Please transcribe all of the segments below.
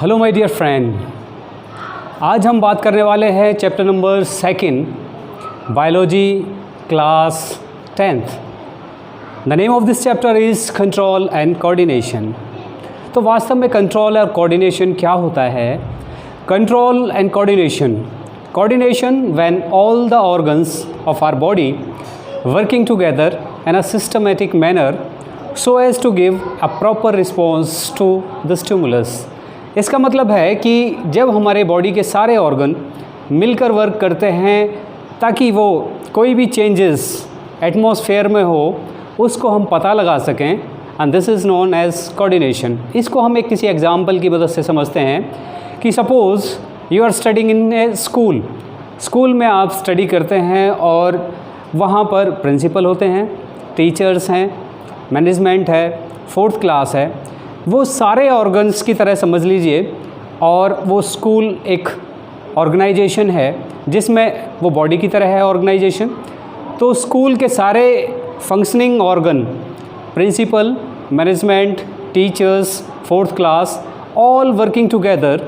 Hello my dear friend, आज हम बात करने वाले हैं chapter number 2 biology class 10th। The name of this chapter is control and coordination. तो वास्तव में कंट्रोल और कोऑर्डिनेशन क्या होता है? Control and coordination when all the organs of our body working together in a systematic manner so as to give a proper response to the stimulus. इसका मतलब है कि जब हमारे बॉडी के सारे ऑर्गन मिलकर वर्क करते हैं ताकि वो कोई भी चेंजेस एटमॉस्फेयर में हो उसको हम पता लगा सकें, and this is known as coordination. इसको हम एक किसी एग्जांपल की मदद से समझते हैं कि suppose you are studying in a school में आप स्टडी करते हैं और वहाँ पर प्रिंसिपल होते हैं, टीचर्स हैं, मैनेजमेंट है, 4th क्लास है, वो सारे ऑर्गन्स की तरह समझ लीजिए। और वो स्कूल एक ऑर्गेनाइजेशन है जिसमें वो बॉडी की तरह है ऑर्गेनाइजेशन। तो स्कूल के सारे functioning organ, principal, management, teachers, 4th class, all working together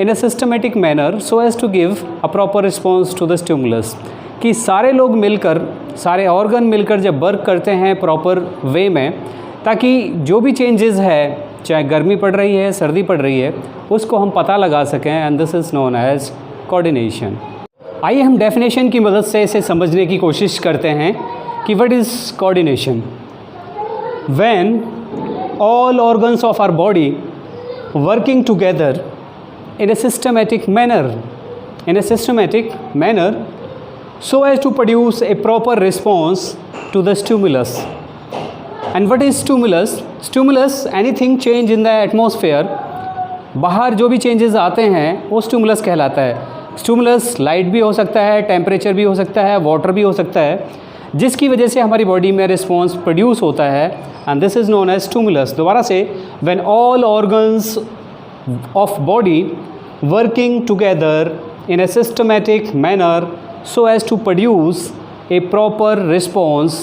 in a systematic manner so as to give a proper response to the stimulus. कि सारे लोग मिलकर, सारे ऑर्गन मिलकर जब वर्क करते हैं प्रॉपर वे में, ताकि जो भी चेंजेस है, चाहे गर्मी पड़ रही है, सर्दी पड़ रही है, उसको हम पता लगा सकें, and this is known as coordination. आइए हम डेफिनेशन की मदद से इसे समझने की कोशिश करते हैं कि what is coordination. When all organs of our body working together in a systematic manner so as to produce a proper response to the stimulus. And what is stimulus? Stimulus, anything change in the atmosphere, बाहर जो भी changes आते हैं वो stimulus कहलाता है। Stimulus light भी हो सकता है, टेम्परेचर भी हो सकता है, वाटर भी हो सकता है, जिसकी वजह से हमारी बॉडी में रिस्पॉन्स प्रोड्यूस होता है, and this is known as stimulus. दोबारा से, when all organs of body working together in a systematic manner so as to produce a proper response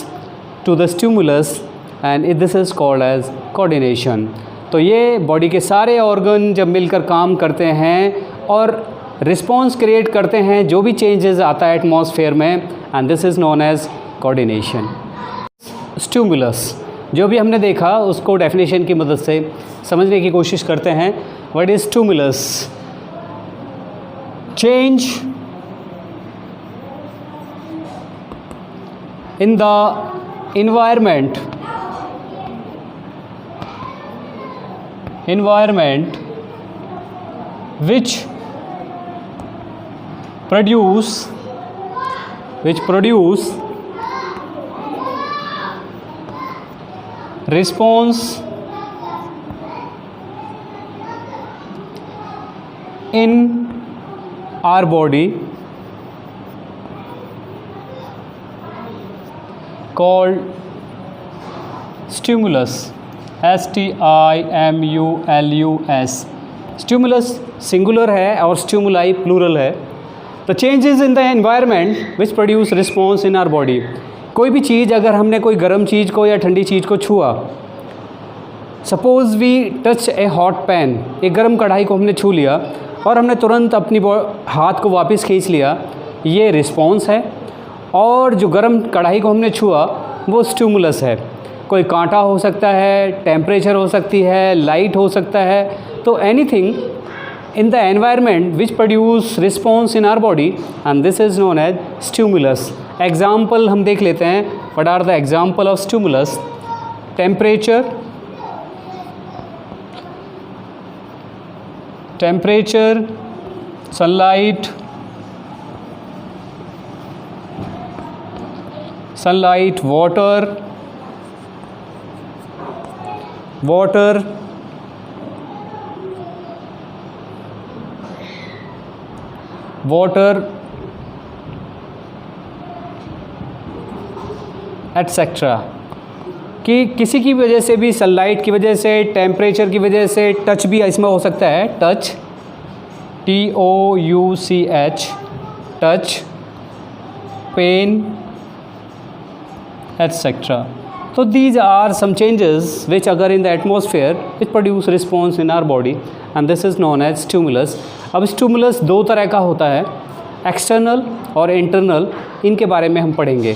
to the stimulus, and this is called as coordination। तो ये body के सारे organ जब मिलकर काम करते हैं और रिस्पॉन्स क्रिएट करते हैं जो भी चेंजेस आता है एटमॉस्फेयर में, and this is known as coordination. Stimulus जो भी हमने देखा उसको डेफिनेशन की मदद से समझने की कोशिश करते हैं। What is stimulus? Change in the environment which produce response in our body called stimulus, STIMULUS। Stimulus singular है और स्टिमुलाई प्लूरल है। The changes in the environment which produce response in our body. कोई भी चीज़, अगर हमने कोई गर्म चीज़ को या ठंडी चीज़ को छुआ, suppose we touch a hot pan, एक गर्म कढ़ाई को हमने छू लिया और हमने तुरंत अपनी हाथ को वापस खींच लिया, ये रिस्पॉन्स है। और जो गर्म कढ़ाई को हमने छुआ वो स्टिमुलस है। कोई कांटा हो सकता है, टेम्परेचर हो सकती है, लाइट हो सकता है। तो anything in the environment which produce response in our body, and this is known as stimulus. Example हम देख लेते हैं। What are the example of stimulus? Temperature, sunlight, water, etcetera. कि किसी की वजह से भी, सनलाइट की वजह से, टेम्परेचर की वजह से, टच भी इसमें हो सकता है, touch, TOUCH, touch, pain, etcetera. तो these are some changes which occur in the atmosphere which produce response in our body and this is known as stimulus. अब stimulus दो तरह का होता है, एक्सटर्नल और इंटरनल, इनके बारे में हम पढ़ेंगे।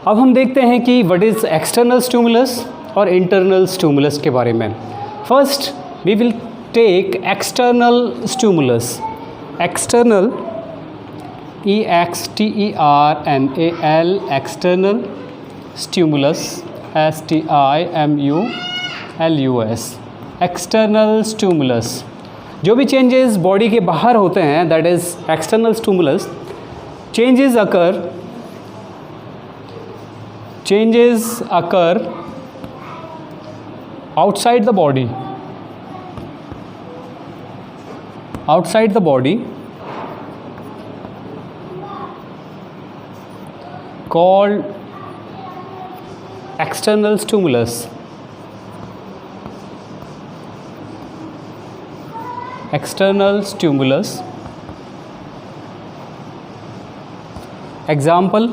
अब हम देखते हैं कि व्हाट इज़ एक्सटर्नल स्टिमुलस और इंटरनल स्टिमुलस के बारे में। First we will take external stimulus. External EXTERNAL external stimulus STIMULUS external stimulus. जो भी चेंजेस बॉडी के बाहर होते हैं that is external stimulus. Changes occur outside the body called external stimulus. External stimulus. एग्जाम्पल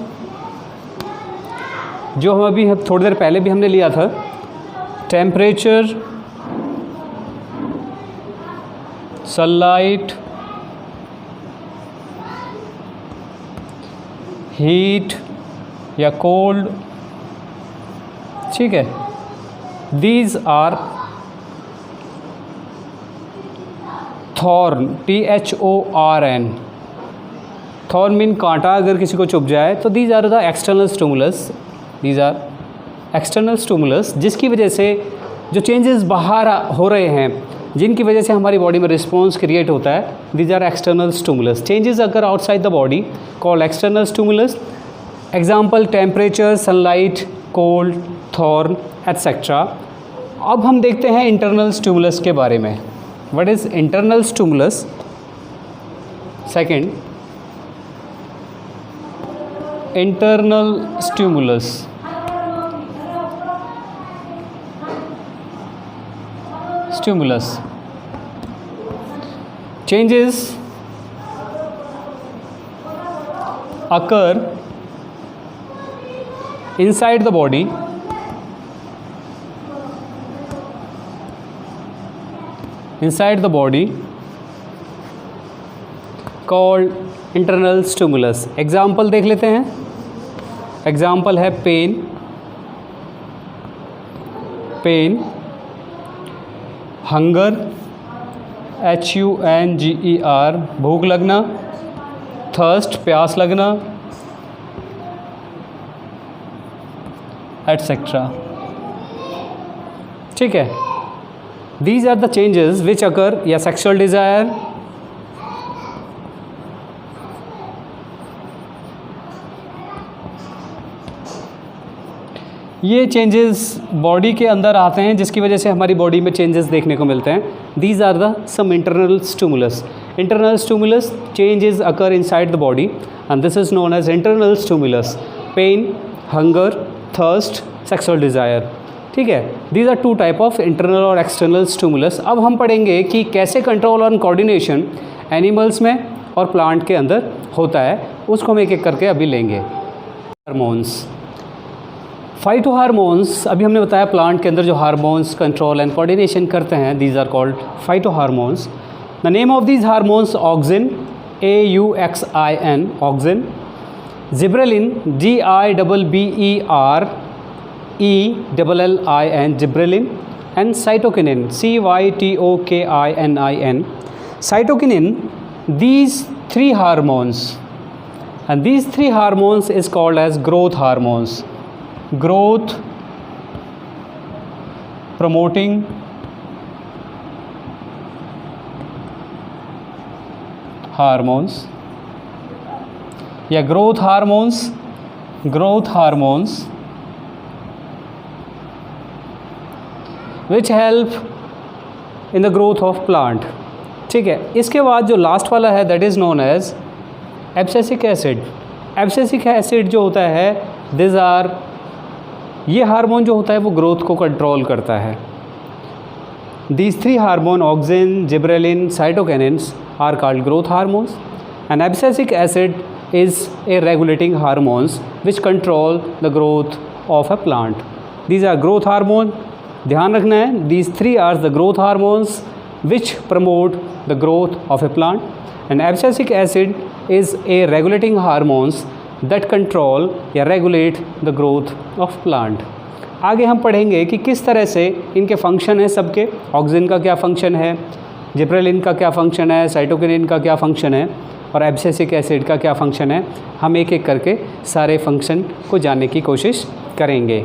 जो हम अभी थोड़ी देर पहले भी हमने लिया था, टेम्परेचर, सनलाइट, हीट या कोल्ड, ठीक है। These are thorn, THORN, thorn mean कांटा अगर किसी को चुभ जाए, तो these are the external stimulus. These are external stimulus जिसकी वजह से जो चेंजेस बाहर हो रहे हैं, जिनकी वजह से हमारी बॉडी में रिस्पॉन्स क्रिएट होता है, these are external stimulus. Changes अगर outside the body called external stimulus. Example temperature, sunlight, cold, thorn etcetera. अब हम देखते हैं इंटरनल स्टिमुलस के बारे में। What is internal stimulus? Second, internal stimulus. Changes occur inside the body called internal stimulus. Example देख लेते हैं। एग्जाम्पल है पेन, हंगर, HUNGER भूख लगना, थर्स्ट प्यास लगना एट्सेट्रा, ठीक है। These are the changes which occur या सेक्सुअल डिज़ायर, ये चेंजेस बॉडी के अंदर आते हैं जिसकी वजह से हमारी बॉडी में चेंजेस देखने को मिलते हैं। These are the some internal stimulus. Internal stimulus changes occur inside the body and this is known as internal stimulus. Pain, hunger, thirst, sexual desire, ठीक है। These are two type of internal और external stimulus. अब हम पढ़ेंगे कि कैसे control और coordination animals में और प्लांट के अंदर होता है, उसको हम एक एक करके अभी लेंगे। हार्मोन्स, फाइटोहार्मोन्स, अभी हमने बताया प्लांट के अंदर जो हार्मोन्स कंट्रोल एंड कोऑर्डिनेशन करते हैं, these are called phytohormones. The name of these hormones auxin, AUXIN, auxin, gibberellin, GIBBERELLIN, gibberellin, and cytokinin, CYTOKININ, cytokinin. These three hormones, and these three hormones is called as growth hormones. Growth promoting hormones या growth hormones which help in the growth of plant. ठीक है। इसके बाद जो last वाला है that is known as abscisic acid. Abscisic acid जो होता है दिस आर, ये हार्मोन जो होता है वो ग्रोथ को कंट्रोल करता है। These three hormone auxin, gibberellin, cytokinins are called growth hormones and abscisic acid is a regulating hormones which control the growth of a plant. These are growth hormone, ध्यान रखना है, these three are the growth hormones which promote the growth of a plant, and abscisic acid is a regulating hormones that control या regulate the growth of plant. आगे हम पढ़ेंगे कि किस तरह से इनके फंक्शन है सबके, ऑक्सिन का क्या फंक्शन है, जिब्रेलिन का क्या फंक्शन है, साइटोकिनिन का क्या फंक्शन है और एब्सिसिक एसिड का क्या फंक्शन है। हम एक एक करके सारे फंक्शन को जानने की कोशिश करेंगे।